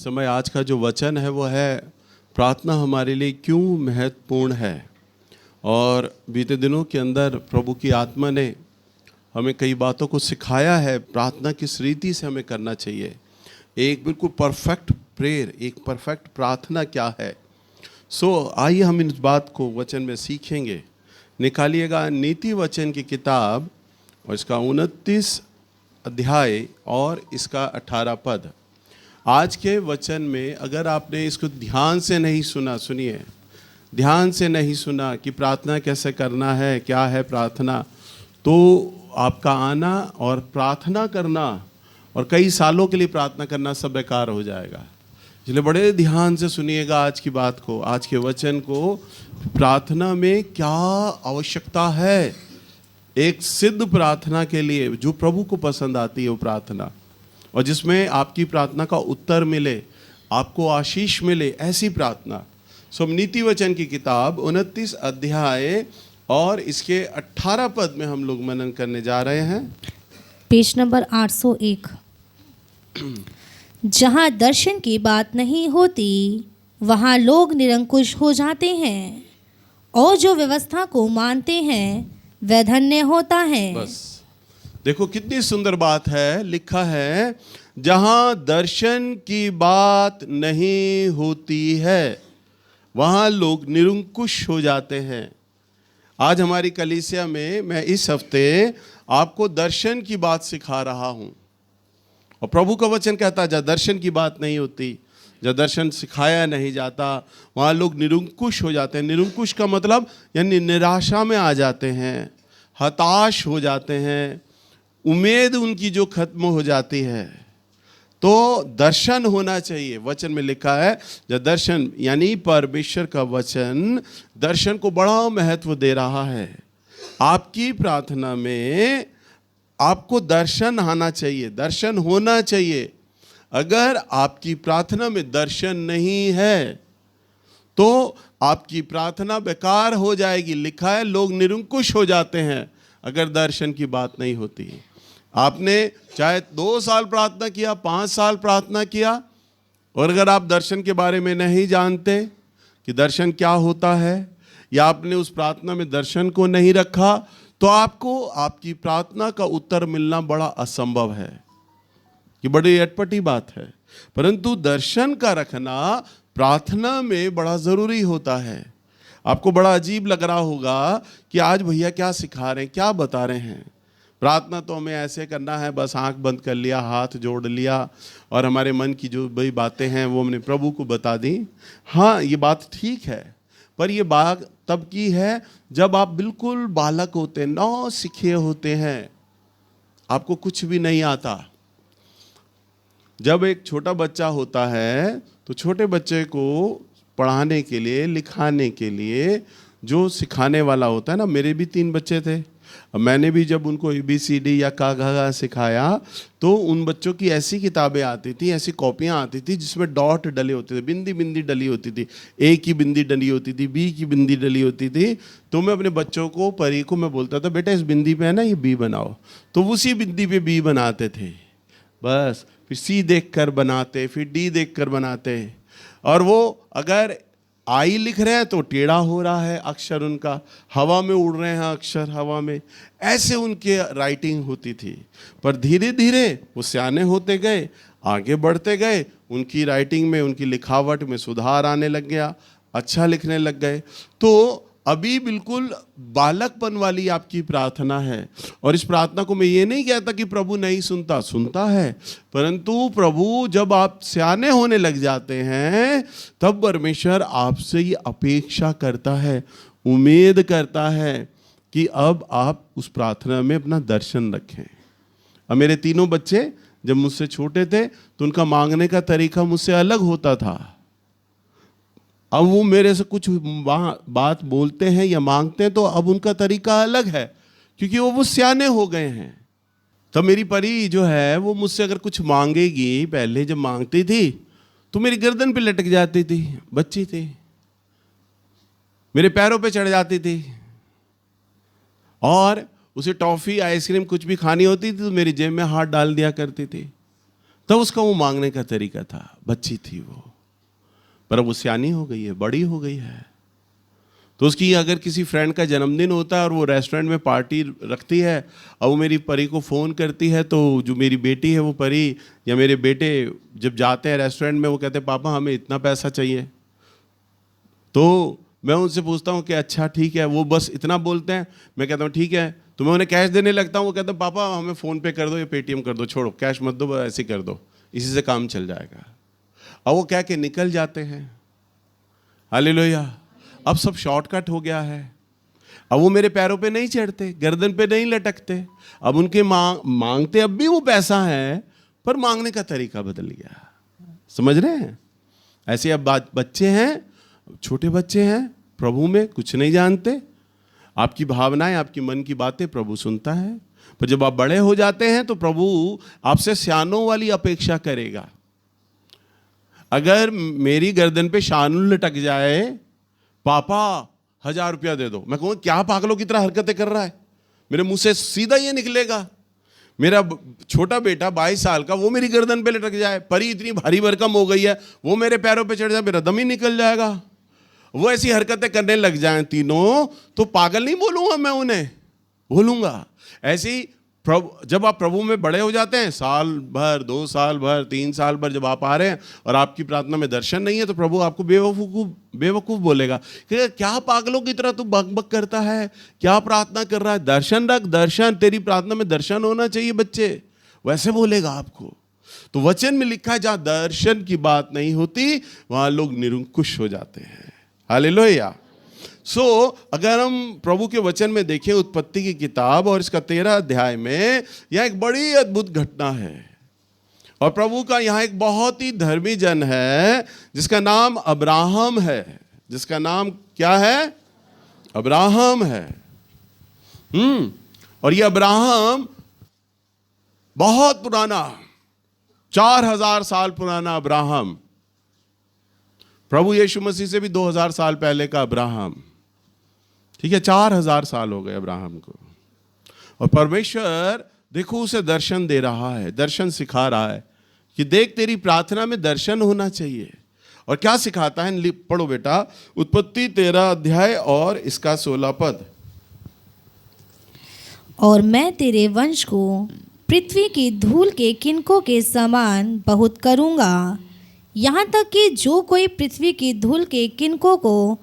समय आज का जो वचन है वो है प्रार्थना हमारे लिए क्यों महत्वपूर्ण है। और बीते दिनों के अंदर प्रभु की आत्मा ने हमें कई बातों को सिखाया है, प्रार्थना किस रीति से हमें करना चाहिए। एक बिल्कुल परफेक्ट प्रेयर, एक परफेक्ट प्रार्थना क्या है। आइए हम इस बात को वचन में सीखेंगे। निकालिएगा नीति वचन की किताब और इसका 29 अध्याय और इसका 18 पद। आज के वचन में अगर आपने इसको ध्यान से नहीं सुना, सुनिए, ध्यान से नहीं सुना कि प्रार्थना कैसे करना है, क्या है प्रार्थना, तो आपका आना और प्रार्थना करना और कई सालों के लिए प्रार्थना करना सब बेकार हो जाएगा। इसलिए बड़े ध्यान से सुनिएगा आज की बात को, आज के वचन को। प्रार्थना में क्या आवश्यकता है, एक सिद्ध प्रार्थना के लिए जो प्रभु को पसंद आती है वो प्रार्थना, और जिसमें आपकी प्रार्थना का उत्तर मिले, आपको आशीष मिले, ऐसी प्रार्थना। नीति वचन की किताब 29 अध्याय और इसके 18 पद में हम लोग मनन करने जा रहे हैं। Page number 801। जहाँ दर्शन की बात नहीं होती वहाँ लोग निरंकुश हो जाते हैं, और जो व्यवस्था को मानते हैं वह धन्य होता है। बस देखो कितनी सुंदर बात है, लिखा है जहाँ दर्शन की बात नहीं होती है वहाँ लोग निरंकुश हो जाते हैं। आज हमारी कलीसिया में मैं इस हफ्ते आपको दर्शन की बात सिखा रहा हूँ, और प्रभु का वचन कहता है जहाँ दर्शन की बात नहीं होती, जहाँ दर्शन सिखाया नहीं जाता, वहाँ लोग निरंकुश हो जाते हैं। निरंकुश का मतलब यानी निराशा में आ जाते हैं, हताश हो जाते हैं, उम्मीद उनकी जो खत्म हो जाती है। तो दर्शन होना चाहिए। वचन में लिखा है जब दर्शन यानी परमेश्वर का वचन दर्शन को बड़ा महत्व दे रहा है। आपकी प्रार्थना में आपको दर्शन आना चाहिए, दर्शन होना चाहिए। अगर आपकी प्रार्थना में दर्शन नहीं है तो आपकी प्रार्थना बेकार हो जाएगी। लिखा है लोग निरंकुश हो जाते हैं अगर दर्शन की बात नहीं होती। आपने चाहे 2 साल प्रार्थना किया, 5 साल प्रार्थना किया, और अगर आप दर्शन के बारे में नहीं जानते कि दर्शन क्या होता है, या आपने उस प्रार्थना में दर्शन को नहीं रखा, तो आपको आपकी प्रार्थना का उत्तर मिलना बड़ा असंभव है। ये बड़ी अटपटी बात है, परंतु दर्शन का रखना प्रार्थना में बड़ा ज़रूरी होता है। आपको बड़ा अजीब लग रहा होगा कि आज भैया क्या सिखा रहे हैं, क्या बता रहे हैं। प्रार्थना तो हमें ऐसे करना है, बस आंख बंद कर लिया, हाथ जोड़ लिया, और हमारे मन की जो बड़ी बातें हैं वो हमने प्रभु को बता दी। हाँ, ये बात ठीक है, पर ये बात तब की है जब आप बिल्कुल बालक होते हैं, नौ सीखे होते हैं, आपको कुछ भी नहीं आता। जब एक छोटा बच्चा होता है तो छोटे बच्चे को पढ़ाने के लिए, लिखाने के लिए जो सिखाने वाला होता है ना, मेरे भी 3 बच्चे थे, मैंने भी जब उनको ABCD या का घा सिखाया तो उन बच्चों की ऐसी किताबें आती थी, ऐसी कॉपियाँ आती थी जिसमें डॉट डले होते थे, बिंदी बिंदी डली होती थी, A की बिंदी डली होती थी, B की बिंदी डली होती थी। तो मैं अपने बच्चों को, परी को मैं बोलता था बेटा इस बिंदी पे है ना ये B बनाओ, तो उसी बिंदी पे B बनाते थे। बस फिर C देख कर बनाते, फिर D देख कर बनाते, और वो अगर आई लिख रहे हैं तो टेढ़ा हो रहा है अक्षर, उनका हवा में उड़ रहे हैं अक्षर हवा में, ऐसे उनके राइटिंग होती थी। पर धीरे धीरे वो सियाने होते गए, आगे बढ़ते गए, उनकी राइटिंग में, उनकी लिखावट में सुधार आने लग गया, अच्छा लिखने लग गए। तो अभी बिल्कुल बालकपन वाली आपकी प्रार्थना है। और इस प्रार्थना को मैं ये नहीं कहता कि प्रभु नहीं सुनता, सुनता है, परंतु प्रभु जब आप सियाने होने लग जाते हैं तब परमेश्वर आपसे ये अपेक्षा करता है, उम्मीद करता है कि अब आप उस प्रार्थना में अपना दर्शन रखें। अब मेरे 3 बच्चे जब मुझसे छोटे थे तो उनका मांगने का तरीका मुझसे अलग होता था। अब वो मेरे से कुछ बात बोलते हैं या मांगते हैं तो अब उनका तरीका अलग है, क्योंकि वो सियाने हो गए हैं। तो मेरी परी जो है वो मुझसे अगर कुछ मांगेगी, पहले जब मांगती थी तो मेरी गर्दन पे लटक जाती थी, बच्ची थी, मेरे पैरों पे चढ़ जाती थी, और उसे टॉफ़ी आइसक्रीम कुछ भी खानी होती थी तो मेरी जेब में हाथ डाल दिया करती थी। तब उसका वो मांगने का तरीका था। बच्ची थी वो, पर अब वो सियानी हो गई है, बड़ी हो गई है। तो उसकी अगर किसी फ्रेंड का जन्मदिन होता है और वो रेस्टोरेंट में पार्टी रखती है, और वो मेरी परी को फ़ोन करती है, तो जो मेरी बेटी है वो परी या मेरे बेटे जब जाते हैं रेस्टोरेंट में, वो कहते हैं पापा हमें इतना पैसा चाहिए। तो मैं उनसे पूछता हूँ कि अच्छा ठीक है, वो बस इतना बोलते हैं। मैं कहता हूँ ठीक है, तो मैं उन्हें कैश देने लगता हूँ। वो कहते हैं पापा हमें फ़ोन पे कर दो या पेटीएम कर दो, छोड़ो कैश मत दो, ऐसे कर दो, इसी से काम चल जाएगा। और वो कह के निकल जाते हैं। हालेलुया। अब सब शॉर्टकट हो गया है। अब वो मेरे पैरों पे नहीं चढ़ते, गर्दन पे नहीं लटकते। अब उनके मांगते अब भी वो पैसा है, पर मांगने का तरीका बदल गया। समझ रहे हैं? ऐसे अब बच्चे हैं, छोटे बच्चे हैं, प्रभु में कुछ नहीं जानते। आपकी भावनाएं, आपकी मन की बातें प्रभु सुनता है, पर जब आप बड़े हो जाते हैं तो प्रभु आपसे सियानों वाली अपेक्षा करेगा। अगर मेरी गर्दन पे शानुल लटक जाए, पापा 1000 रुपया दे दो, मैं कहूँगा क्या पागलों की तरह हरकतें कर रहा है, मेरे मुंह से सीधा ये निकलेगा। मेरा छोटा बेटा 22 साल का, वो मेरी गर्दन पे लटक जाए, परी इतनी भारी भरकम हो गई है, वो मेरे पैरों पे चढ़ जाए, मेरा दम ही निकल जाएगा। वो ऐसी हरकतें करने लग जाएं तीनों, तो पागल नहीं बोलूंगा मैं उन्हें, बोलूंगा। ऐसे ही जब आप प्रभु में बड़े हो जाते हैं, साल भर, 2 साल भर, 3 साल भर जब आप आ रहे हैं और आपकी प्रार्थना में दर्शन नहीं है, तो प्रभु आपको बेवकूफ़ बोलेगा कि क्या पागलों की तरह तू बक बक करता है, क्या प्रार्थना कर रहा है, दर्शन रख, दर्शन, तेरी प्रार्थना में दर्शन होना चाहिए बच्चे, वैसे बोलेगा आपको। तो वचन में लिखा है जहाँ दर्शन की बात नहीं होती वहाँ लोग निरंकुश हो जाते हैं। हालेलुया। अगर हम प्रभु के वचन में देखें, उत्पत्ति की किताब और इसका 13 अध्याय में, यह एक बड़ी अद्भुत घटना है। और प्रभु का यहाँ एक बहुत ही धर्मी जन है जिसका नाम अब्राहम है। जिसका नाम क्या है? अब्राहम है। और ये अब्राहम बहुत पुराना, 4000 साल पुराना अब्राहम, प्रभु यीशु मसीह से भी 2000 साल पहले का अब्राहम, ठीक है, 4000 साल हो गए अब्राहम को। और परमेश्वर देखो उसे दर्शन दे रहा है, दर्शन सिखा रहा है कि देख तेरी प्रार्थना में दर्शन होना चाहिए। और क्या सिखाता है? पढ़ो बेटा, उत्पत्ति 13 अध्याय और इसका 16 पद। और मैं तेरे वंश को पृथ्वी की धूल के किनकों के समान बहुत करूँगा, यहाँ तक कि जो कोई पृथ्वी की धूल के किनकों को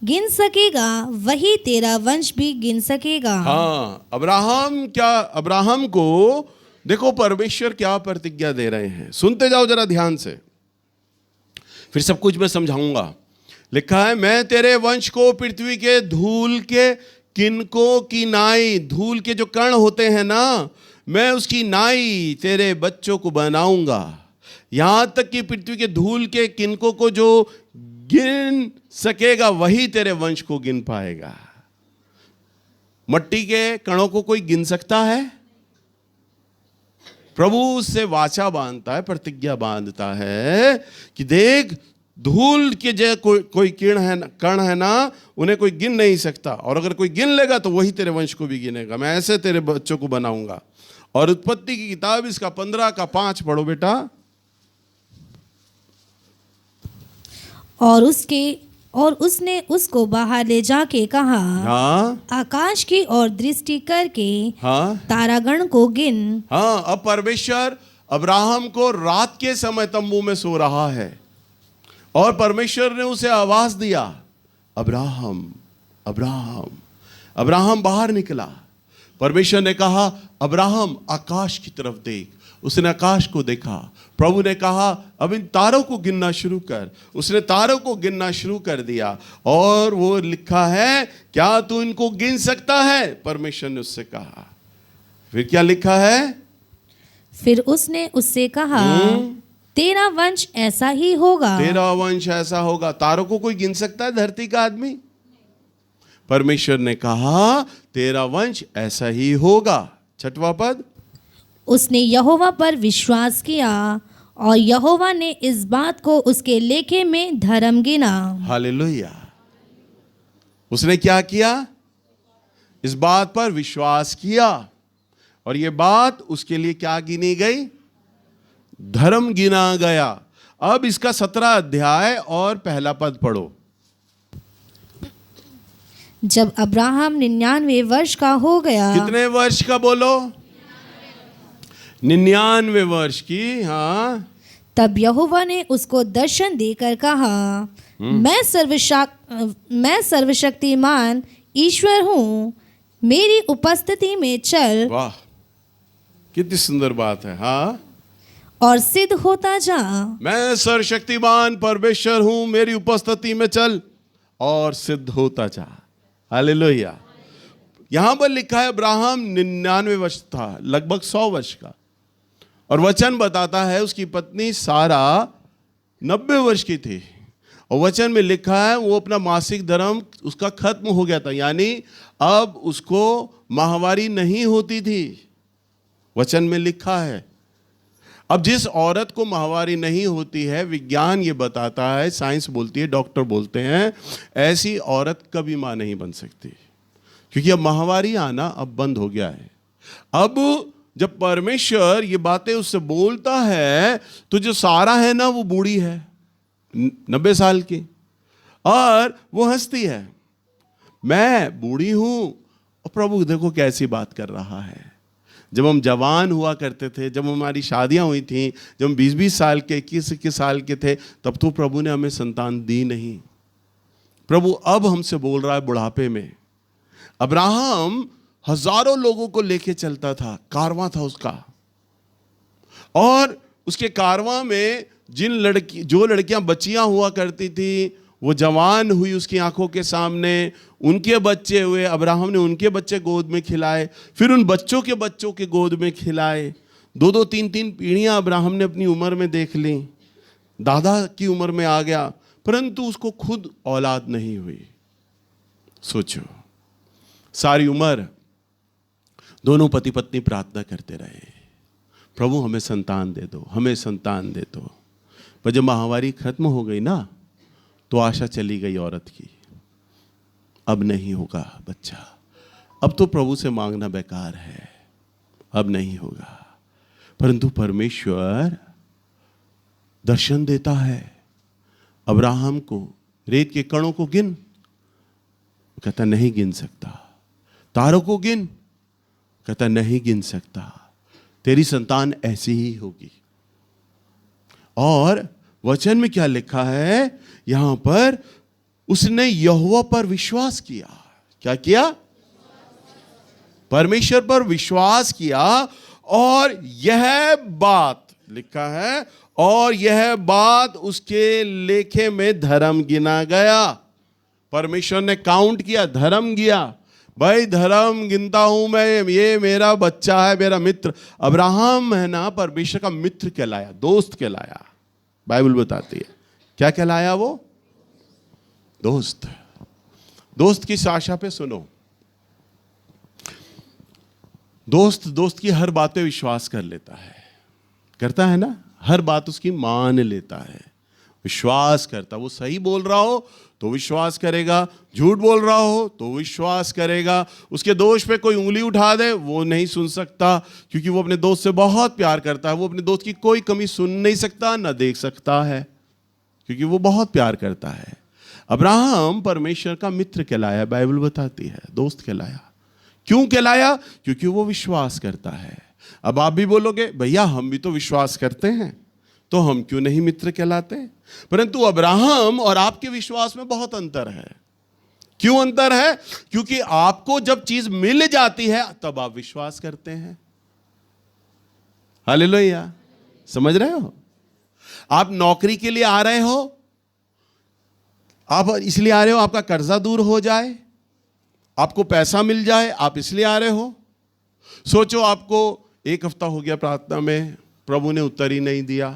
गिन सकेगा वही तेरा वंश भी गिन सकेगा। हाँ, अब्राहम को देखो परमेश्वर क्या प्रतिज्ञा दे रहे हैं। सुनते जाओ जरा ध्यान से, फिर सब कुछ मैं समझाऊंगा। लिखा है, मैं तेरे वंश को पृथ्वी के धूल के किनकों की नाई, धूल के जो कण होते हैं ना, मैं उसकी नाई तेरे बच्चों को बनाऊंगा, यहां तक कि पृथ्वी के धूल के किनकों को जो गिन सकेगा वही तेरे वंश को गिन पाएगा। मट्टी के कणों को कोई गिन सकता है? प्रभु उससे वाचा बांधता है, प्रतिज्ञा बांधता है कि देख धूल के जो कोई कण है ना, उन्हें कोई गिन नहीं सकता, और अगर कोई गिन लेगा तो वही तेरे वंश को भी गिनेगा। मैं ऐसे तेरे बच्चों को बनाऊंगा। और उत्पत्ति की किताब इसका 15 का 5 पढ़ो बेटा। और उसने उसको बाहर ले जाके कहा, हाँ, आकाश की ओर दृष्टि करके हाँ, तारागण को गिन। हाँ, अब परमेश्वर अब्राहम को रात के समय तंबू में सो रहा है और परमेश्वर ने उसे आवाज दिया, अब्राहम, अब्राहम। अब्राहम बाहर निकला। परमेश्वर ने कहा, अब्राहम आकाश की तरफ देख। उसने आकाश को देखा। प्रभु ने कहा, अब इन तारों को गिनना शुरू कर। उसने तारों को गिनना शुरू कर दिया और वो लिखा है, क्या तू इनको गिन सकता है? परमेश्वर ने उससे कहा। फिर क्या लिखा है? फिर उसने उससे कहा, तेरा वंश ऐसा ही होगा। तेरा वंश ऐसा होगा। तारों को कोई गिन सकता है धरती का आदमी? परमेश्वर ने कहा, तेरा वंश ऐसा ही होगा। 6वां पद। उसने यहोवा पर विश्वास किया और यहोवा ने इस बात को उसके लेखे में धर्म गिना। हालेलुया। उसने क्या किया? इस बात पर विश्वास किया और ये बात उसके लिए क्या गिनी गई? धर्म गिना गया। अब इसका 17 अध्याय और पहला पद पढ़ो। जब अब्राहम 99 वर्ष का हो गया। कितने वर्ष का बोलो? 99 वर्ष की। हाँ, तब यहोवा ने उसको दर्शन देकर कहा, मैं सर्वशक्तिमान ईश्वर हूँ, मेरी उपस्थिति में चल। वाह, कितनी सुंदर बात है। हाँ, और सिद्ध होता जा। मैं सर्वशक्तिमान परमेश्वर हूं, मेरी उपस्थिति में चल और सिद्ध होता जा। हालेलुया। यहां पर लिखा है अब्राहम 99 वर्ष था, लगभग 100 वर्ष का। और वचन बताता है उसकी पत्नी सारा 90 वर्ष की थी। और वचन में लिखा है वो अपना मासिक धर्म उसका खत्म हो गया था, यानी अब उसको माहवारी नहीं होती थी। वचन में लिखा है। अब जिस औरत को माहवारी नहीं होती है, विज्ञान ये बताता है, साइंस बोलती है, डॉक्टर बोलते हैं, ऐसी औरत कभी मां नहीं बन सकती, क्योंकि अब माहवारी आना अब बंद हो गया है। अब जब परमेश्वर ये बातें उससे बोलता है तो जो सारा है ना, वो बूढ़ी है, 90 साल की, और वो हंसती है, मैं बूढ़ी हूं। और प्रभु देखो कैसी बात कर रहा है। जब हम जवान हुआ करते थे, जब हमारी शादियां हुई थी, जब हम 20-20 साल के, 21-21 साल के थे, तब तो प्रभु ने हमें संतान दी नहीं। प्रभु अब हमसे बोल रहा है बुढ़ापे में। अब्राहम हजारों लोगों को लेके चलता था, कारवां था उसका, और उसके कारवां में जो लड़कियां बच्चियां हुआ करती थी, वो जवान हुई उसकी आंखों के सामने, उनके बच्चे हुए, अब्राहम ने उनके बच्चे गोद में खिलाए, फिर उन बच्चों के गोद में खिलाए। 2-2, 3-3 पीढ़ियां अब्राहम ने अपनी उम्र में देख ली, दादा की उम्र में आ गया, परंतु उसको खुद औलाद नहीं हुई। सोचो, सारी उम्र दोनों पति पत्नी प्रार्थना करते रहे, प्रभु हमें संतान दे दो, हमें संतान दे दो। पर जब माहवारी खत्म हो गई ना, तो आशा चली गई औरत की, अब नहीं होगा बच्चा, अब तो प्रभु से मांगना बेकार है, अब नहीं होगा। परंतु परमेश्वर दर्शन देता है अब्राहम को, रेत के कणों को गिन, कहता नहीं गिन सकता, तारों को गिन, कहता नहीं गिन सकता, तेरी संतान ऐसी ही होगी। और वचन में क्या लिखा है यहां पर, उसने यहोवा पर विश्वास किया। क्या किया? परमेश्वर पर विश्वास किया, और यह बात लिखा है, और यह बात उसके लेखे में धर्म गिना गया। परमेश्वर ने काउंट किया, धर्म गिया, भाई धर्म गिनता हूं मैं, ये मेरा बच्चा है, मेरा मित्र। अब्राहम है ना, परमेश्वर का मित्र कहलाया, दोस्त कहलाया। बाइबल बताती है क्या कहलाया वो? दोस्त। दोस्त की साशा पे सुनो, दोस्त की हर बात पे विश्वास कर लेता है, करता है ना, हर बात उसकी मान लेता है, विश्वास करता। वो सही बोल रहा हो तो विश्वास करेगा, झूठ बोल रहा हो तो विश्वास करेगा। उसके दोष पे कोई उंगली उठा दे वो नहीं सुन सकता, क्योंकि वो अपने दोस्त से बहुत प्यार करता है। वो अपने दोस्त की कोई कमी सुन नहीं सकता, ना देख सकता है, क्योंकि वो बहुत प्यार करता है। अब्राहम परमेश्वर का मित्र कहलाया, बाइबल बताती है, दोस्त कहलाया। क्यों कहलाया? क्योंकि वो विश्वास करता है। अब आप भी बोलोगे भैया हम भी तो विश्वास करते हैं, तो हम क्यों नहीं मित्र कहलाते? परंतु अब्राहम और आपके विश्वास में बहुत अंतर है। क्यों अंतर है? क्योंकि आपको जब चीज मिल जाती है तब आप विश्वास करते हैं। हालेलुया, समझ रहे हो? आप नौकरी के लिए आ रहे हो, आप इसलिए आ रहे हो आपका कर्जा दूर हो जाए, आपको पैसा मिल जाए, आप इसलिए आ रहे हो। सोचो आपको 1 हफ्ता हो गया प्रार्थना में, प्रभु ने उत्तर ही नहीं दिया,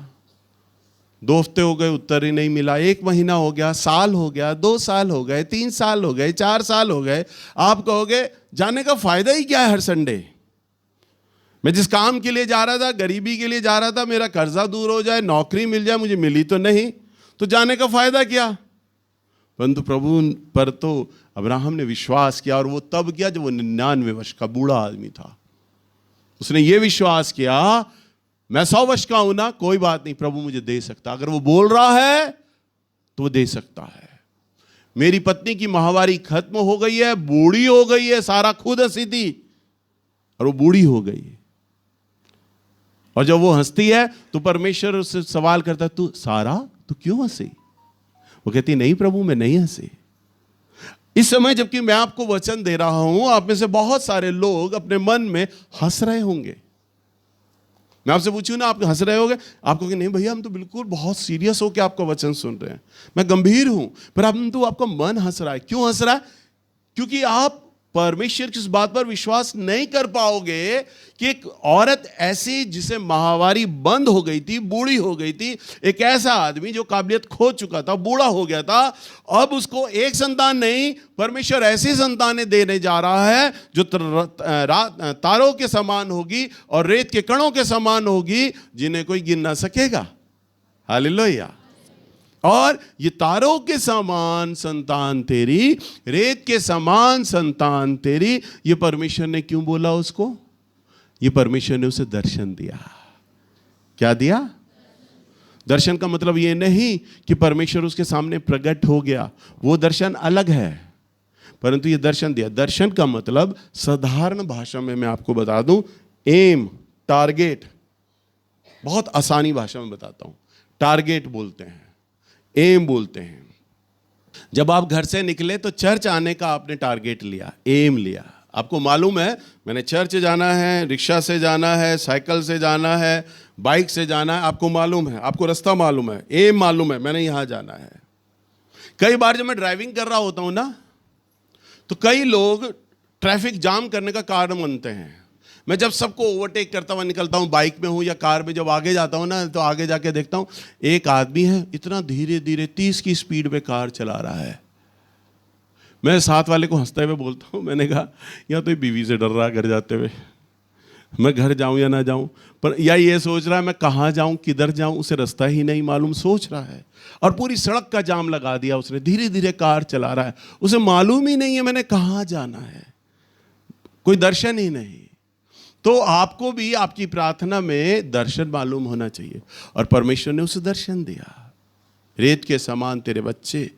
2 हफ्ते हो गए उत्तर ही नहीं मिला, 1 महीना हो गया, साल हो गया, 2 साल हो गए, 3 साल हो गए, 4 साल हो गए। आप कहोगे जाने का फायदा ही क्या है? हर संडे मैं जिस काम के लिए जा रहा था, गरीबी के लिए जा रहा था, मेरा कर्जा दूर हो जाए, नौकरी मिल जाए, मुझे मिली तो नहीं, तो जाने का फायदा क्या? परंतु प्रभु पर तो अब्राहम ने विश्वास किया, और वो तब किया जब वो 99 वर्ष का बूढ़ा आदमी था। उसने ये विश्वास किया मैं 100 वर्ष का हूं ना, कोई बात नहीं, प्रभु मुझे दे सकता। अगर वो बोल रहा है तो वो दे सकता है। मेरी पत्नी की माहवारी खत्म हो गई है, बूढ़ी हो गई है, सारा खुद हंसी थी और वो बूढ़ी हो गई है। और जब वो हंसती है तो परमेश्वर उससे सवाल करता है, तू सारा तू क्यों हंसी? वो कहती नहीं प्रभु, मैं नहीं हंसी। इस समय जबकि मैं आपको वचन दे रहा हूं, आप में से बहुत सारे लोग अपने मन में हंस रहे होंगे। मैं आपसे पूछूं ना, आप हंस रहे होगे, आप कहोगे नहीं भैया, हम तो बिल्कुल बहुत सीरियस होकर आपका वचन सुन रहे हैं, मैं गंभीर हूं, पर आपका मन हंस रहा है। क्यों हंस रहा है? क्योंकि आप परमेश्वर की इस बात पर विश्वास नहीं कर पाओगे कि एक औरत ऐसी जिसे माहवारी बंद हो गई थी, बूढ़ी हो गई थी, एक ऐसा आदमी जो काबिलियत खो चुका था, बूढ़ा हो गया था, अब उसको एक संतान नहीं, परमेश्वर ऐसी संतानें देने जा रहा है जो तारों के समान होगी और रेत के कणों के समान होगी, जिन्हें कोई गिन ना सकेगा। हालेलुया। और ये तारों के समान संतान तेरी, रेत के समान संतान तेरी, ये परमेश्वर ने क्यों बोला उसको? ये परमेश्वर ने उसे दर्शन दिया। क्या दिया? दर्शन का मतलब ये नहीं कि परमेश्वर उसके सामने प्रकट हो गया, वो दर्शन अलग है, परंतु ये दर्शन दिया। दर्शन का मतलब साधारण भाषा में मैं आपको बता दूं, एम, टारगेट, बहुत आसानी भाषा में बताता हूं। टारगेट बोलते हैं, एम बोलते हैं। जब आप घर से निकले तो चर्च आने का आपने टारगेट लिया, एम लिया। आपको मालूम है मैंने चर्च जाना है, रिक्शा से जाना है, साइकिल से जाना है, बाइक से जाना है, आपको मालूम है, आपको रास्ता मालूम है, एम मालूम है, मैंने यहां जाना है। कई बार जब मैं ड्राइविंग कर रहा होता हूं ना, तो कई लोग ट्रैफिक जाम करने का कारण बनते हैं। मैं जब सबको ओवरटेक करता हुआ निकलता हूँ, बाइक में हूँ या कार में, जब आगे जाता हूँ ना, तो आगे जाके देखता हूँ एक आदमी है, इतना धीरे धीरे 30 की स्पीड में कार चला रहा है। मैं साथ वाले को हंसते हुए बोलता हूँ, मैंने कहा या तो ये बीवी से डर रहा घर जाते हुए, मैं घर जाऊँ या ना जाऊँ, पर या ये सोच रहा है मैं कहाँ जाऊँ, किधर जाऊँ, उसे रास्ता ही नहीं मालूम, सोच रहा है। और पूरी सड़क का जाम लगा दिया उसने, धीरे धीरे कार चला रहा है, उसे मालूम ही नहीं है मैंने कहाँ जाना है, कोई दर्शन ही नहीं। तो आपको भी आपकी प्रार्थना में दर्शन मालूम होना चाहिए, और परमेश्वर ने उसे दर्शन दिया। रेत के समान तेरे बच्चे,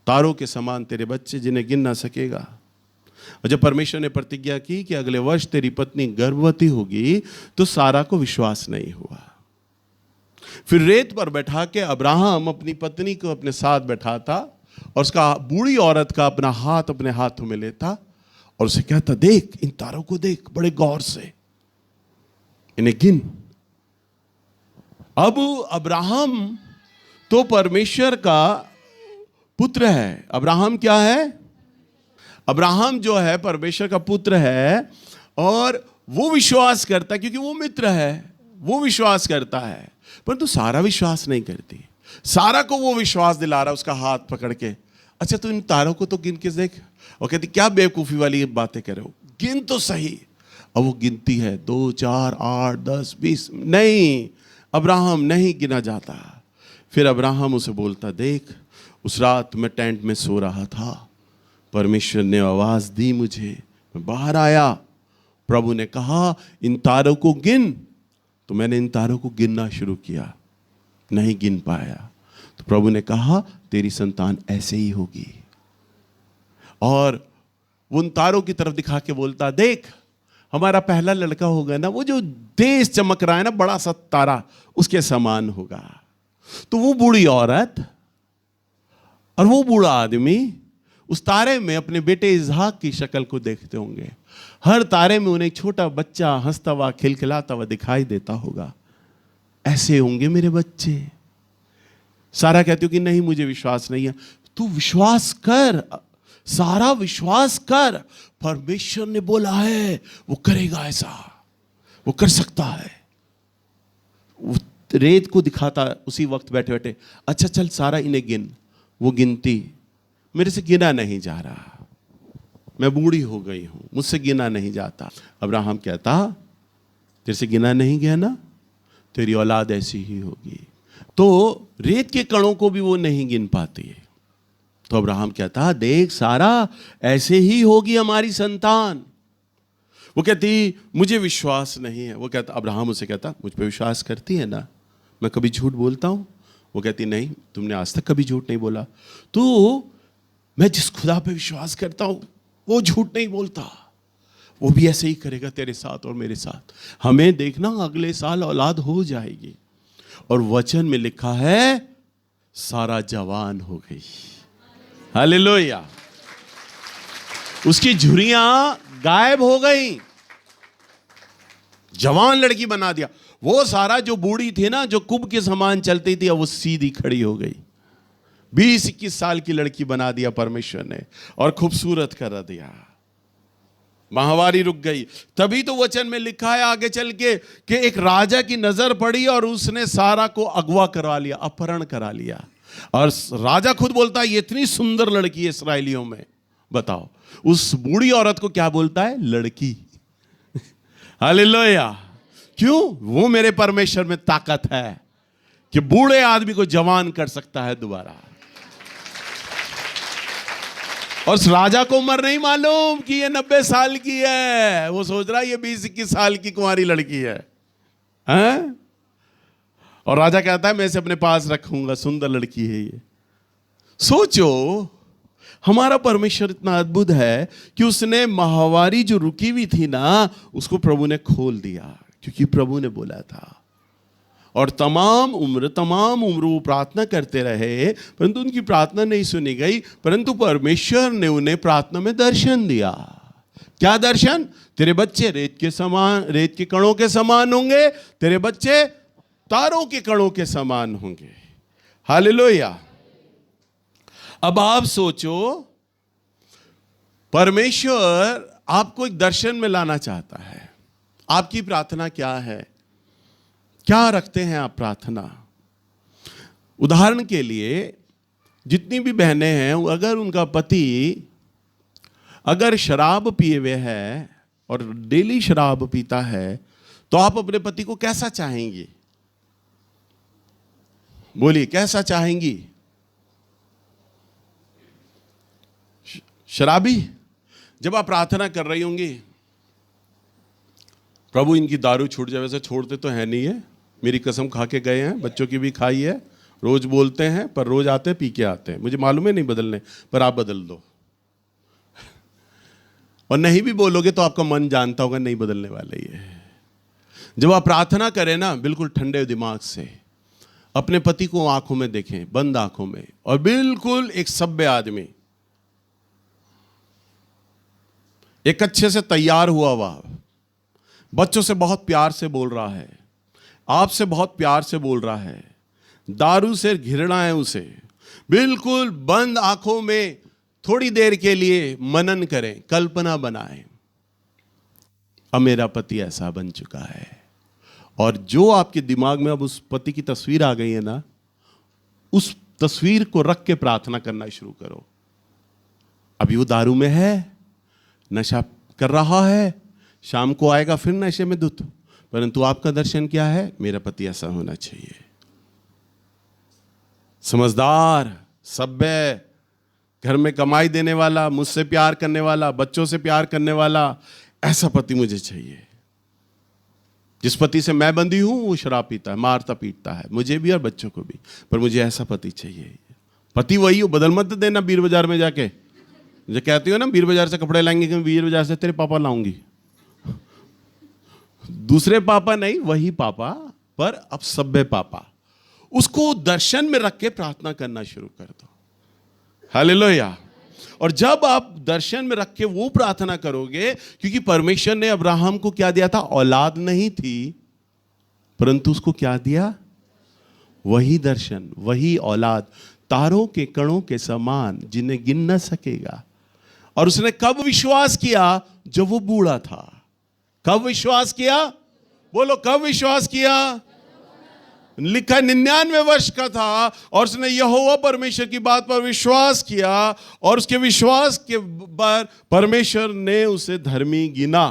तारों के समान तेरे बच्चे, जिन्हें गिन ना सकेगा। और जब परमेश्वर ने प्रतिज्ञा की कि अगले वर्ष तेरी पत्नी गर्भवती होगी, तो सारा को विश्वास नहीं हुआ। फिर रेत पर बैठा के अब्राहम अपनी पत्नी को अपने साथ बैठाता और उसका बूढ़ी औरत का अपना हाथ अपने हाथों में लेता और उसे कहता, देख इन तारों को देख, बड़े गौर से इन्हें गिन। अब अब्राहम तो परमेश्वर का पुत्र है। अब्राहम क्या है? अब्राहम जो है परमेश्वर का पुत्र है, और वो विश्वास करता है क्योंकि वो मित्र है, वो विश्वास करता है, परंतु सारा विश्वास नहीं करती। सारा को वो विश्वास दिला रहा है उसका हाथ पकड़ के, अच्छा तू इन तारों को तो गिन के देख। और कहती क्या बेवकूफ़ी वाली बातें कर रहे हो, गिन तो सही। और वो गिनती है, 2, 4, 8, 10, 20, नहीं, अब्राहम नहीं गिना जाता। फिर अब्राहम उसे बोलता, देख उस रात मैं टेंट में सो रहा था, परमेश्वर ने आवाज़ दी मुझे, मैं बाहर आया, प्रभु ने कहा इन तारों को गिन, तो मैंने इन तारों को गिनना शुरू किया, नहीं गिन पाया, तो प्रभु ने कहा तेरी संतान ऐसे ही होगी। और वो उन तारों की तरफ दिखा के बोलता, देख हमारा पहला लड़का होगा ना, वो जो तेज चमक रहा है ना, बड़ा सा तारा, उसके समान होगा। तो वो बूढ़ी औरत और वो बूढ़ा आदमी उस तारे में अपने बेटे इसहाक की शक्ल को देखते होंगे। हर तारे में उन्हें छोटा बच्चा हंसता हुआ खिलखिलाता हुआ दिखाई देता होगा, ऐसे होंगे मेरे बच्चे। सारा कहती हो कि नहीं मुझे विश्वास नहीं है। तू विश्वास कर, सारा विश्वास कर, परमेश्वर ने बोला है वो करेगा, ऐसा वो कर सकता है। वो रेत को दिखाता उसी वक्त बैठे बैठे, अच्छा चल सारा इन्हें गिन। वो गिनती, मेरे से गिना नहीं जा रहा, मैं बूढ़ी हो गई हूं, मुझसे गिना नहीं जाता। अब्राहम कहता तेरे से गिना नहीं गया ना, तेरी औलाद ऐसी ही होगी। तो रेत के कणों को भी वो नहीं गिन पाती है। तो अब्राहम कहता देख सारा ऐसे ही होगी हमारी संतान। वो कहती मुझे विश्वास नहीं है। वो कहता, अब्राहम उसे कहता मुझ पे विश्वास करती है ना, मैं कभी झूठ बोलता हूँ? वो कहती नहीं, तुमने आज तक कभी झूठ नहीं बोला। तो मैं जिस खुदा पे विश्वास करता हूँ वो झूठ नहीं बोलता, वो भी ऐसे ही करेगा तेरे साथ और मेरे साथ। हमें देखना अगले साल औलाद हो जाएगी। और वचन में लिखा है सारा जवान हो गई। हालेलुया। उसकी झुर्रियां गायब हो गई, जवान लड़की बना दिया। वो सारा जो बूढ़ी थी ना, जो कुब के समान चलती थी, अब वो सीधी खड़ी हो गई। 20-21 साल की लड़की बना दिया परमेश्वर ने और खूबसूरत कर दिया। माहवारी रुक गई। तभी तो वचन में लिखा है आगे चल के कि एक राजा की नजर पड़ी और उसने सारा को अगवा करा लिया, अपहरण करा लिया। और राजा खुद बोलता है ये इतनी सुंदर लड़की है इसराइलियों में। बताओ, उस बूढ़ी औरत को क्या बोलता है? लड़की। हालेलुया। क्यों? वो मेरे परमेश्वर में ताकत है कि बूढ़े आदमी को जवान कर सकता है दोबारा। और उस राजा को उम्र नहीं मालूम कि ये 90 साल की है। वो सोच रहा है ये 20-21 साल की कुंवारी लड़की है, हैं? और राजा कहता है मैं इसे अपने पास रखूंगा, सुंदर लड़की है ये। सोचो, हमारा परमेश्वर इतना अद्भुत है कि उसने माहवारी जो रुकी हुई थी ना, उसको प्रभु ने खोल दिया, क्योंकि प्रभु ने बोला था। और तमाम उम्र वो प्रार्थना करते रहे, परंतु उनकी प्रार्थना नहीं सुनी गई। परंतु परमेश्वर ने उन्हें प्रार्थना में दर्शन दिया। क्या दर्शन? तेरे बच्चे रेत के कणों के समान होंगे, तेरे बच्चे तारों के कणों के समान होंगे। हालेलुया। अब आप सोचो, परमेश्वर आपको एक दर्शन में लाना चाहता है। आपकी प्रार्थना क्या है? क्या रखते हैं आप प्रार्थना? उदाहरण के लिए, जितनी भी बहनें हैं, अगर उनका पति अगर शराब पिए हुए है और डेली शराब पीता है, तो आप अपने पति को कैसा चाहेंगी? बोलिए, कैसा चाहेंगी? शराबी? जब आप प्रार्थना कर रही होंगी, प्रभु इनकी दारू छूट जाए। वैसे छोड़ते तो है नहीं है, मेरी कसम खा के गए हैं, बच्चों की भी खाई है। रोज बोलते हैं पर रोज आते पी के आते हैं। मुझे मालूम है नहीं बदलने, पर आप बदल दो। और नहीं भी बोलोगे तो आपका मन जानता होगा नहीं बदलने वाले ही है। जब आप प्रार्थना करें ना, बिल्कुल ठंडे दिमाग से अपने पति को आंखों में देखें, बंद आंखों में, और बिल्कुल एक सभ्य आदमी, एक अच्छे से तैयार हुआ बच्चों से बहुत प्यार से बोल रहा है, आपसे बहुत प्यार से बोल रहा है, दारू से घिरना है उसे। बिल्कुल बंद आंखों में थोड़ी देर के लिए मनन करें, कल्पना बनाएं, अब मेरा पति ऐसा बन चुका है। और जो आपके दिमाग में अब उस पति की तस्वीर आ गई है ना, उस तस्वीर को रख के प्रार्थना करना शुरू करो। अभी वो दारू में है, नशा कर रहा है, शाम को आएगा फिर नशे में धुत। परंतु आपका दर्शन क्या है? मेरा पति ऐसा होना चाहिए, समझदार, सभ्य, घर में कमाई देने वाला, मुझसे प्यार करने वाला, बच्चों से प्यार करने वाला, ऐसा पति मुझे चाहिए। जिस पति से मैं बंधी हूं वो शराब पीता है, मारता पीटता है, मुझे भी और बच्चों को भी, पर मुझे ऐसा पति चाहिए। पति वही हो, बदल मत देना बीर बाजार में जाके। मुझे कहती हो ना बीर बाजार से कपड़े लाएंगे, कि बीर बाजार से तेरे पापा लाऊंगी। दूसरे पापा नहीं, वही पापा, पर अब सभ्य पापा। उसको दर्शन में रख के प्रार्थना करना शुरू कर दो। हालेलुया। और जब आप दर्शन में रख के वो प्रार्थना करोगे, क्योंकि परमेश्वर ने अब्राहम को क्या दिया था? औलाद नहीं थी, परंतु उसको क्या दिया? वही दर्शन, वही औलाद, तारों के कणों के समान, जिन्हें गिन न सकेगा। और उसने कब विश्वास किया? जब वो बूढ़ा था। कब विश्वास किया? बोलो, कब विश्वास किया? लिखा 99 वर्ष का था और उसने यहोवा परमेश्वर की बात पर विश्वास किया, और उसके विश्वास के बाद परमेश्वर ने उसे धर्मी गिना।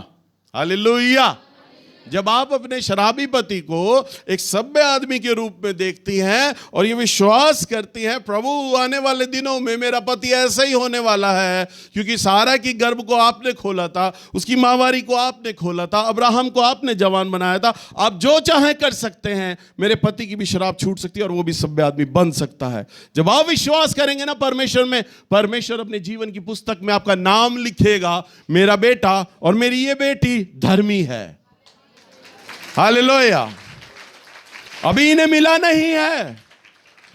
हालेलुया। जब आप अपने शराबी पति को एक सभ्य आदमी के रूप में देखती हैं और ये विश्वास करती हैं, प्रभु आने वाले दिनों में मेरा पति ऐसा ही होने वाला है, क्योंकि सारा की गर्भ को आपने खोला था, उसकी माहवारी को आपने खोला था, अब्राहम को आपने जवान बनाया था, आप जो चाहें कर सकते हैं, मेरे पति की भी शराब छूट सकती है और वो भी सभ्य आदमी बन सकता है। जब आप विश्वास करेंगे ना परमेश्वर में, परमेश्वर अपने जीवन की पुस्तक में आपका नाम लिखेगा, मेरा बेटा और मेरी ये बेटी धर्मी है। हालेलुया। अभी इन्हें मिला नहीं है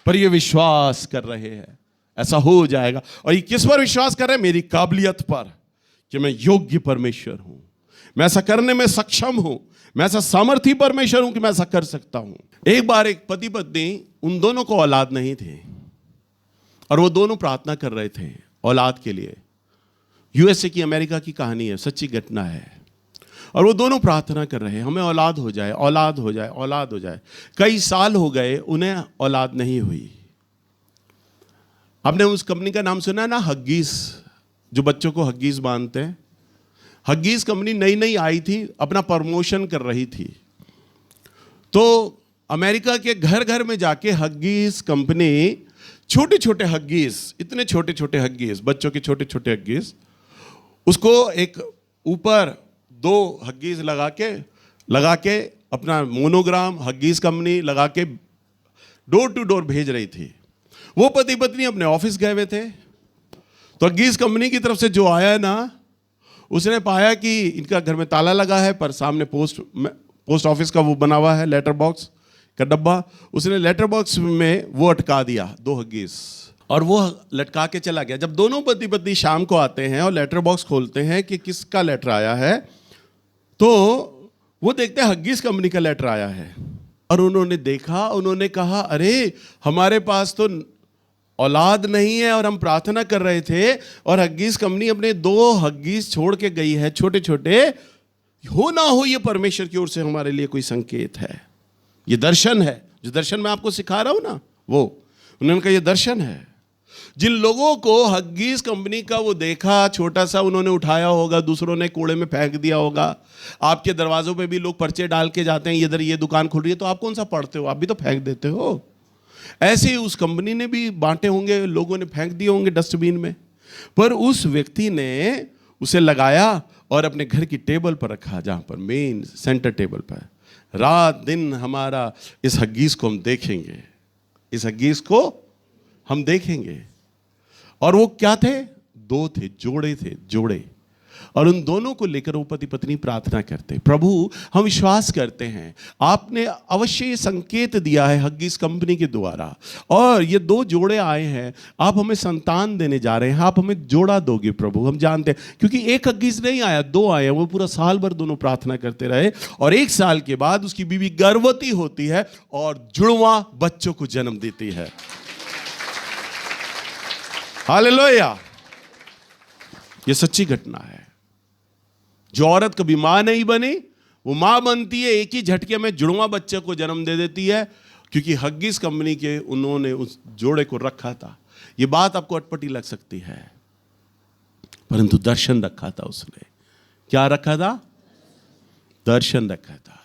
पर ये विश्वास कर रहे हैं, ऐसा हो जाएगा। और ये किस पर विश्वास कर रहे हैं? मेरी काबिलियत पर, कि मैं योग्य परमेश्वर हूं, मैं ऐसा करने में सक्षम हूं, मैं ऐसा सामर्थी परमेश्वर हूं कि मैं ऐसा कर सकता हूं। एक बार एक पति पत्नी, उन दोनों को औलाद नहीं थे और वो दोनों प्रार्थना कर रहे थे औलाद के लिए। यूएसए की, अमेरिका की कहानी है, सच्ची घटना है। और वो दोनों प्रार्थना कर रहे हैं, हमें औलाद हो जाए, औलाद हो जाए, औलाद हो जाए। कई साल हो गए, उन्हें औलाद नहीं हुई। आपने उस कंपनी का नाम सुना है ना, हग्गीज, जो बच्चों को हग्गीज बांधते हैं। हग्गीज कंपनी नई नई आई थी, अपना प्रमोशन कर रही थी, तो अमेरिका के घर घर में जाके हग्गीज कंपनी छोटे छोटे हग्गीज, इतने छोटे छोटे हग्गीज, बच्चों के छोटे छोटे हग्गीज, उसको एक ऊपर 2 हग्गीज लगा के अपना मोनोग्राम हग्गीज कंपनी लगा के डोर टू डोर भेज रही थी। वो पति पत्नी अपने ऑफिस गए हुए थे, तो हग्गीज कंपनी की तरफ से जो आया ना, उसने पाया कि इनका घर में ताला लगा है, पर सामने पोस्ट ऑफिस का वो बना हुआ है, लेटर बॉक्स का डब्बा। उसने लेटर बॉक्स में वो अटका दिया 2 हग्गीज और वो लटका के चला गया। जब दोनों पति पत्नी शाम को आते हैं और लेटर बॉक्स खोलते हैं कि किसका लेटर आया है, तो वो देखते हैं हग्गीज कंपनी का लेटर आया है। और उन्होंने देखा, उन्होंने कहा, अरे हमारे पास तो औलाद नहीं है और हम प्रार्थना कर रहे थे और हग्गीज कंपनी अपने 2 हग्गीज छोड़ के गई है, छोटे छोटे। हो ना हो ये परमेश्वर की ओर से हमारे लिए कोई संकेत है, ये दर्शन है। जो दर्शन मैं आपको सिखा रहा हूं ना, वो उन्होंने कहा ये दर्शन है। जिन लोगों को हग्गीज कंपनी का वो देखा छोटा सा, उन्होंने उठाया होगा, दूसरों ने कूड़े में फेंक दिया होगा। आपके दरवाजों पे भी लोग पर्चे डाल के जाते हैं, इधर ये दुकान खुल रही है, तो आप कौन सा पढ़ते हो? आप भी तो फेंक देते हो। ऐसे ही उस कंपनी ने भी बांटे होंगे, लोगों ने फेंक दिए होंगे डस्टबिन में, पर उस व्यक्ति ने उसे लगाया और अपने घर की टेबल पर रखा, जहां पर मेन सेंटर टेबल पर। रात दिन हमारा इस हग्गीज को हम देखेंगे, इस हग्गीज को हम देखेंगे। और वो क्या थे? 2 थे, जोड़े थे, जोड़े। और उन दोनों को लेकर वो पति पत्नी प्रार्थना करते, प्रभु हम विश्वास करते हैं आपने अवश्य ये संकेत दिया है हग्गीज कंपनी के द्वारा, और ये 2 जोड़े आए हैं, आप हमें संतान देने जा रहे हैं, आप हमें जोड़ा दोगे प्रभु। हम जानते हैं, क्योंकि एक हग्गीज नहीं आया, 2 आए। वो पूरा साल भर दोनों प्रार्थना करते रहे और 1 साल के बाद उसकी बीवी गर्भवती होती है और जुड़वा बच्चों को जन्म देती है। हालेलुया। ये सच्ची घटना है। जो औरत कभी मां नहीं बनी, वो मां बनती है, एक ही झटके में जुड़वा बच्चे को जन्म दे देती है, क्योंकि हग्गीज कंपनी के उन्होंने उस जोड़े को रखा था। ये बात आपको अटपटी लग सकती है, परंतु दर्शन रखा था उसने। क्या रखा था? दर्शन रखा था।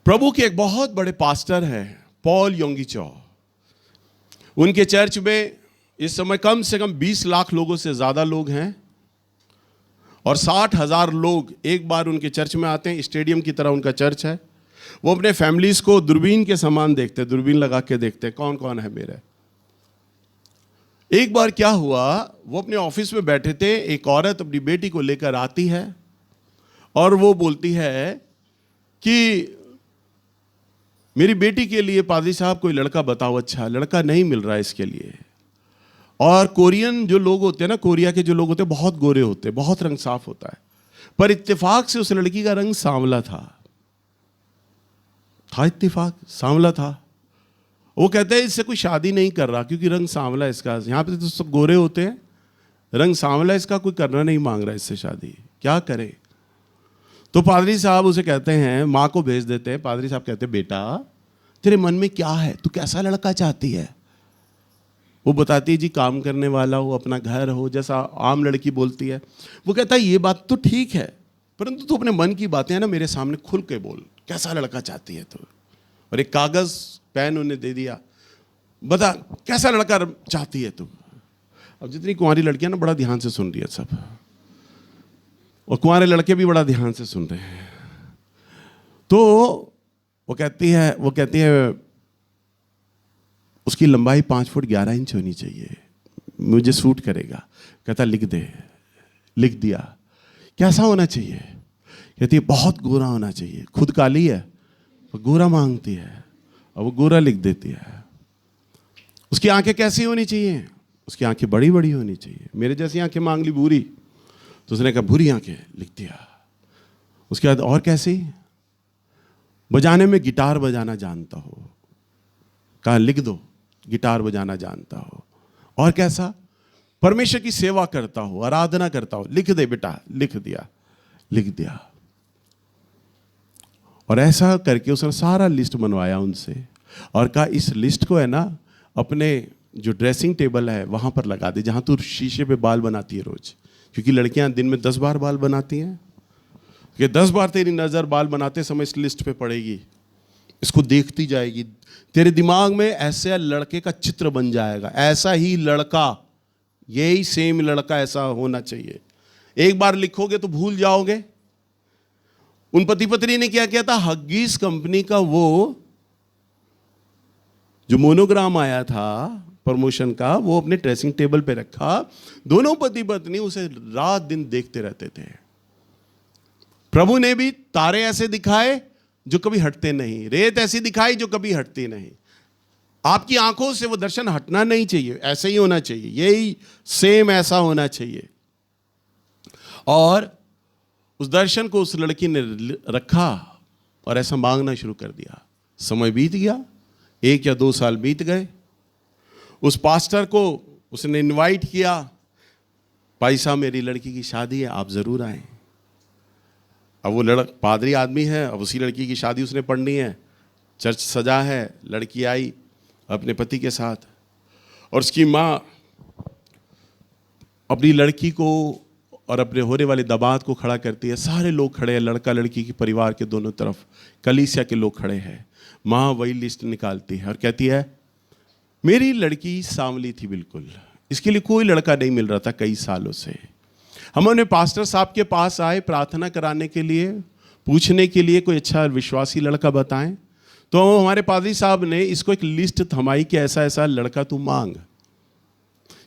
प्रभु के एक बहुत बड़े पास्टर हैं, पॉल योंगी चौ। उनके चर्च में इस समय कम से कम 20 लाख लोगों से ज्यादा लोग हैं और 60,000 लोग एक बार उनके चर्च में आते हैं। स्टेडियम की तरह उनका चर्च है। वो अपने फैमिलीज को दूरबीन के समान देखते, दूरबीन लगा के देखते, कौन कौन है मेरे। एक बार क्या हुआ, वो अपने ऑफिस में बैठे थे, एक औरत अपनी बेटी को लेकर आती है और वो बोलती है कि मेरी बेटी के लिए पादरी साहब कोई लड़का बताओ, अच्छा लड़का नहीं मिल रहा है इसके लिए। और कोरियन जो लोग होते हैं ना, कोरिया के जो लोग होते हैं बहुत गोरे होते हैं, बहुत रंग साफ होता है, पर इत्तेफाक से उस लड़की का रंग सांवला था इत्तेफाक सांवला था। वो कहते हैं इससे कोई शादी नहीं कर रहा क्योंकि रंग सांवला इसका। यहाँ पे तो सब गोरे होते हैं, रंग सांवला इसका, कोई करना नहीं मांग रहा इससे शादी, क्या करे। तो पादरी साहब उसे कहते हैं, माँ को भेज देते हैं। पादरी साहब कहते हैं बेटा तेरे मन में क्या है, तू कैसा लड़का चाहती है। वो बताती है जी काम करने वाला हो, अपना घर हो, जैसा आम लड़की बोलती है। वो कहता है ये बात तो ठीक है, परंतु तू अपने मन की बातें है ना मेरे सामने खुल के बोल, कैसा लड़का चाहती है तू। और एक कागज पेन उन्हें दे दिया, बता कैसा लड़का चाहती है तू। अब जितनी कुंवारी लड़कियां ना बड़ा ध्यान से सुन रही है सब, और कुंवारे लड़के भी बड़ा ध्यान से सुन रहे हैं। तो वो कहती है उसकी लंबाई 5 फुट 11 इंच होनी चाहिए, मुझे सूट करेगा। कहता लिख दे। लिख दिया। कैसा होना चाहिए? कहती है बहुत गोरा होना चाहिए। खुद काली है, वो गोरा मांगती है और वो गोरा लिख देती है। उसकी आंखें कैसी होनी चाहिए? उसकी आंखें बड़ी बड़ी होनी चाहिए। मेरे जैसी आंखें मांग ली बुरी, तो उसने कहा बुरी आंखें, लिख दिया। उसके बाद और कैसी? बजाने में गिटार बजाना जानता हो। कहा लिख दो गिटार बजाना जानता हो। और कैसा? परमेश्वर की सेवा करता हो, आराधना करता हो। लिख दे बेटा। लिख दिया। लिख दिया। और ऐसा करके उसने सारा लिस्ट बनवाया उनसे और कहा इस लिस्ट को है ना अपने जो ड्रेसिंग टेबल है वहां पर लगा दे, जहां तू शीशे पे बाल बनाती है रोज, क्योंकि लड़कियां दिन में 10 बार बाल बनाती हैं। कि 10 बार तेरी नजर बाल बनाते समय इस लिस्ट पे पड़ेगी, इसको देखती जाएगी, तेरे दिमाग में ऐसे लड़के का चित्र बन जाएगा। ऐसा ही लड़का, यही सेम लड़का ऐसा होना चाहिए। एक बार लिखोगे तो भूल जाओगे। उन पति पत्नी ने क्या किया था? हग्गीज कंपनी का वो जो मोनोग्राम आया था प्रमोशन का, वो अपने ड्रेसिंग टेबल पे रखा। दोनों पति पत्नी उसे रात दिन देखते रहते थे। प्रभु ने भी तारे ऐसे दिखाए जो कभी हटते नहीं, रेत ऐसी दिखाई जो कभी हटती नहीं। आपकी आंखों से वो दर्शन हटना नहीं चाहिए, ऐसे ही होना चाहिए, यही सेम ऐसा होना चाहिए। और उस दर्शन को उस लड़की ने रखा और ऐसा मांगना शुरू कर दिया। समय बीत गया, 1 या 2 साल बीत गए। उस पास्टर को उसने इनवाइट किया, भाई साहब मेरी लड़की की शादी है, आप जरूर आए। अब वो पादरी आदमी है, अब उसी लड़की की शादी उसने पढ़नी है। चर्च सजा है, लड़की आई अपने पति के साथ और उसकी माँ अपनी लड़की को और अपने होने वाले दामाद को खड़ा करती है। सारे लोग खड़े हैं, लड़का लड़की के परिवार के दोनों तरफ कलीसिया के लोग खड़े हैं। माँ वही लिस्ट निकालती है और कहती है मेरी लड़की सांवली थी बिल्कुल, इसके लिए कोई लड़का नहीं मिल रहा था कई सालों से। हम अपने पास्टर साहब के पास आए प्रार्थना कराने के लिए, पूछने के लिए कोई अच्छा विश्वासी लड़का बताएं। तो हमारे पादरी साहब ने इसको एक लिस्ट थमाई कि ऐसा ऐसा लड़का तू मांग।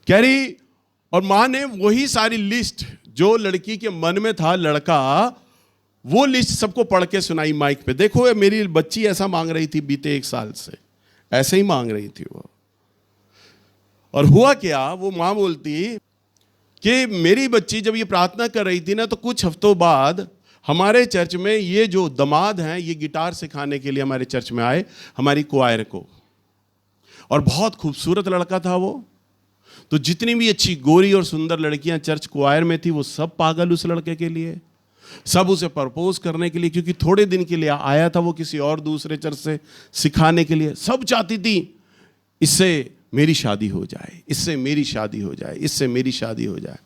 कह रही, और माँ ने वही सारी लिस्ट जो लड़की के मन में था लड़का, वो लिस्ट सबको पढ़ के सुनाई माइक पे। देखो ये मेरी बच्ची ऐसा मांग रही थी बीते 1 साल से, ऐसे ही मांग रही थी वो। और हुआ क्या, वो माँ बोलती कि मेरी बच्ची जब ये प्रार्थना कर रही थी ना, तो कुछ हफ्तों बाद हमारे चर्च में ये जो दामाद हैं ये गिटार सिखाने के लिए हमारे चर्च में आए, हमारी क्वायर को। और बहुत खूबसूरत लड़का था वो। तो जितनी भी अच्छी गोरी और सुंदर लड़कियां चर्च क्वायर में थी वो सब पागल उस लड़के के लिए, सब उसे प्रपोज करने के लिए, क्योंकि थोड़े दिन के लिए आया था वो किसी और दूसरे चर्च से सिखाने के लिए। सब चाहती थी इससे मेरी शादी हो जाए, इससे मेरी शादी हो जाए, इससे मेरी शादी हो जाए।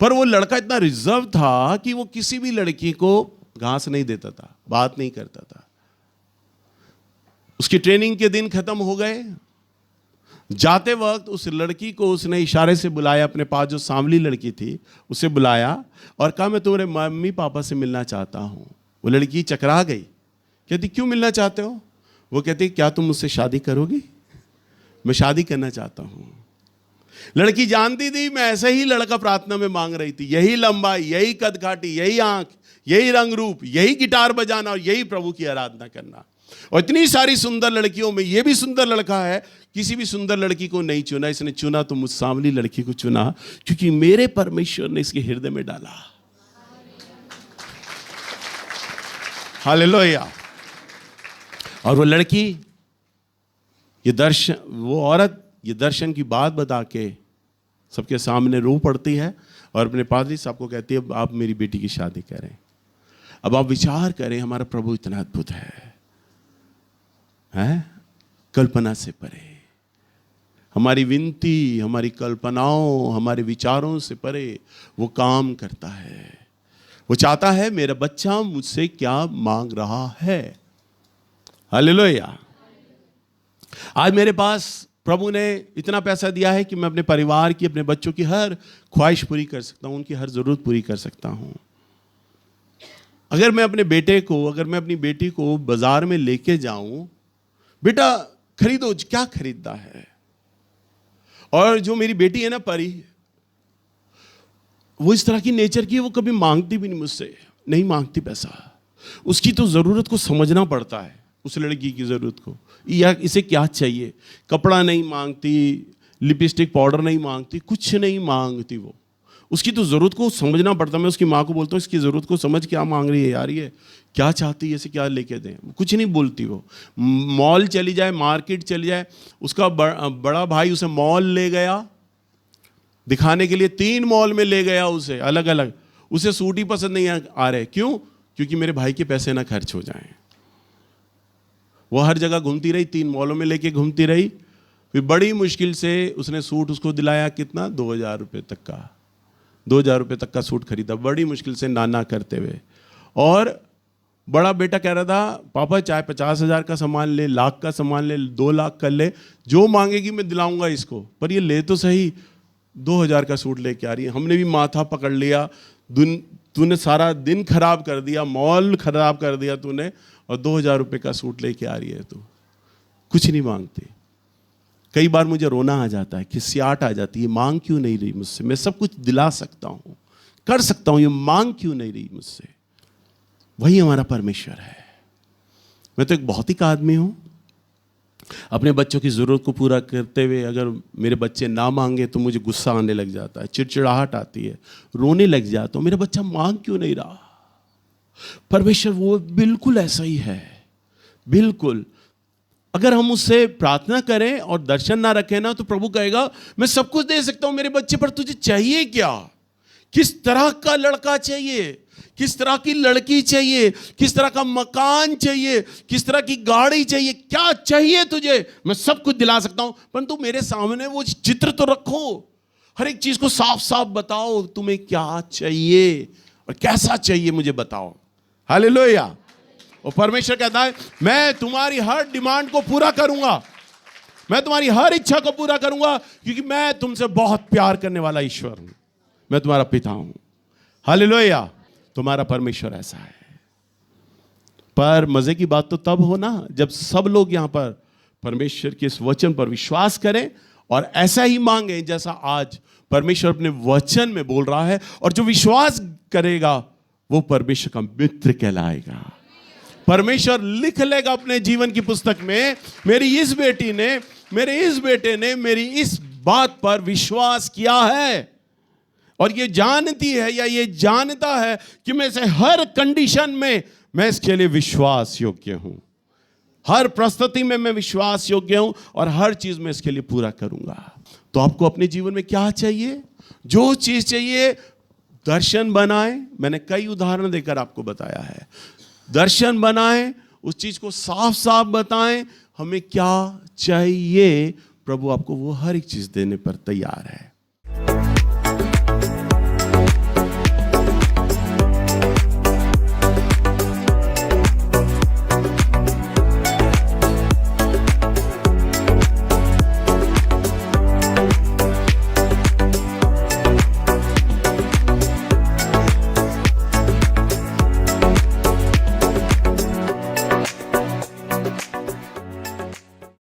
पर वो लड़का इतना रिजर्व था कि वो किसी भी लड़की को घास नहीं देता था, बात नहीं करता था। उसकी ट्रेनिंग के दिन खत्म हो गए। जाते वक्त उस लड़की को उसने इशारे से बुलाया, अपने पास जो सांवली लड़की थी उसे बुलाया और कहा मैं तुम्हारे मम्मी पापा से मिलना चाहता हूँ। वो लड़की चकरा गई, कहती क्यों मिलना चाहते हो? वो कहती क्या तुम मुझसे शादी करोगी? मैं शादी करना चाहता हूँ। लड़की जानती थी मैं ऐसे ही लड़का प्रार्थना में मांग रही थी, यही लंबाई, यही कदकाठी, यही आंख, यही रंग रूप, यही गिटार बजाना और यही प्रभु की आराधना करना। और इतनी सारी सुंदर लड़कियों में ये भी सुंदर लड़का है, किसी भी सुंदर लड़की को नहीं चुना, इसने चुना तो मुझ सांवली लड़की को चुना, क्योंकि मेरे परमेश्वर ने इसके हृदय में डाला। हालेलुया। और वो लड़की ये दर्शन, वो औरत ये दर्शन की बात बता के सबके सामने रो पड़ती है और अपने पादरी साहब को कहती है आप मेरी बेटी की शादी करें। अब आप विचार करें, हमारा प्रभु इतना अद्भुत है, कल्पना से परे, हमारी विनती, हमारी कल्पनाओं, हमारे विचारों से परे वो काम करता है। वो चाहता है मेरा बच्चा मुझसे क्या मांग रहा है। हालेलुया। आज मेरे पास प्रभु ने इतना पैसा दिया है कि मैं अपने परिवार की, अपने बच्चों की हर ख्वाहिश पूरी कर सकता हूं, उनकी हर जरूरत पूरी कर सकता हूं। अगर मैं अपने बेटे को, अगर मैं अपनी बेटी को बाजार में लेके जाऊं, बेटा खरीदो, क्या खरीदना है। और जो मेरी बेटी है ना परी, वो इस तरह की नेचर की है, वो कभी मांगती भी नहीं मुझसे, नहीं मांगती पैसा। उसकी तो जरूरत को समझना पड़ता है, उस लड़की की जरूरत को, या इसे क्या चाहिए। कपड़ा नहीं मांगती, लिपस्टिक पाउडर नहीं मांगती, कुछ नहीं मांगती वो। उसकी तो ज़रूरत को समझना पड़ता है। मैं उसकी माँ को बोलता हूँ इसकी ज़रूरत को समझ, क्या मांग रही है यार, ये क्या चाहती है, इसे क्या लेके दें। कुछ नहीं बोलती वो। मॉल चली जाए, मार्केट चली जाए, उसका बड़ा भाई उसे मॉल ले गया दिखाने के लिए, 3 मॉल में ले गया उसे अलग अलग। उसे सूट ही पसंद नहीं आ रहे। क्यों? क्योंकि मेरे भाई के पैसे ना खर्च हो जाएं। वो हर जगह घूमती रही, 3 मॉलों में लेके घूमती रही। फिर बड़ी मुश्किल से उसने सूट उसको दिलाया, कितना, 2000 रुपये तक का, 2000 रुपये तक का सूट खरीदा, बड़ी मुश्किल से नाना करते हुए। और बड़ा बेटा कह रहा था पापा चाहे 50,000 का सामान ले, लाख का सामान ले, 2 लाख का ले, जो मांगेगी मैं दिलाऊंगा इसको, पर ये ले तो सही। 2000 का सूट लेके आ रही है। हमने भी माथा पकड़ लिया, तूने सारा दिन खराब कर दिया, मॉल खराब कर दिया तूने, और 2000 रुपये का सूट लेके आ रही है तू, कुछ नहीं मांगती। कई बार मुझे रोना आ जाता है, खिसियाट आ जाती है, मांग क्यों नहीं रही मुझसे, मैं सब कुछ दिला सकता हूँ, कर सकता हूँ, ये मांग क्यों नहीं रही मुझसे। वही हमारा परमेश्वर है। मैं तो एक भौतिक आदमी हूँ, अपने बच्चों की ज़रूरत को पूरा करते हुए अगर मेरे बच्चे ना मांगे तो मुझे गुस्सा आने लग जाता है, चिड़चिड़ाहट आती है, रोने लग जाता हूँ, मेरा बच्चा मांग क्यों नहीं रहा। परमेश्वर वो बिल्कुल ऐसा ही है, बिल्कुल। अगर हम उससे प्रार्थना करें और दर्शन ना रखें ना, तो प्रभु कहेगा मैं सब कुछ दे सकता हूं मेरे बच्चे, पर तुझे चाहिए क्या, किस तरह का लड़का चाहिए, किस तरह की लड़की चाहिए, किस तरह का मकान चाहिए, किस तरह की गाड़ी चाहिए, क्या चाहिए तुझे, मैं सब कुछ दिला सकता हूं, परंतु मेरे सामने वो चित्र तो रखो, हर एक चीज को साफ साफ बताओ, तुम्हें क्या चाहिए और कैसा चाहिए मुझे बताओ। हालेलुया। और परमेश्वर कहता है मैं तुम्हारी हर डिमांड को पूरा करूंगा, मैं तुम्हारी हर इच्छा को पूरा करूंगा, क्योंकि मैं तुमसे बहुत प्यार करने वाला ईश्वर हूं, मैं तुम्हारा पिता हूं। हालेलुया। तुम्हारा परमेश्वर ऐसा है। पर मजे की बात तो तब हो ना जब सब लोग यहां पर परमेश्वर के इस वचन पर विश्वास करें और ऐसा ही मांगे जैसा आज परमेश्वर अपने वचन में बोल रहा है। और जो विश्वास करेगा वो परमेश्वर का मित्र कहलाएगा। परमेश्वर लिख लेगा अपने जीवन की पुस्तक में, मेरी इस बेटी ने, मेरे इस बेटे ने मेरी इस बात पर विश्वास किया है, और ये जानती है या ये जानता है कि मैं से हर कंडीशन में मैं इसके लिए विश्वास योग्य हूं, हर परिस्थिति में मैं विश्वास योग्य हूं, और हर चीज में इसके लिए पूरा करूंगा। तो आपको अपने जीवन में क्या चाहिए, जो चीज चाहिए, दर्शन बनाएं। मैंने कई उदाहरण देकर आपको बताया है। दर्शन बनाएं, उस चीज को साफ साफ बताएं, हमें क्या चाहिए, प्रभु आपको वो हर एक चीज देने पर तैयार है।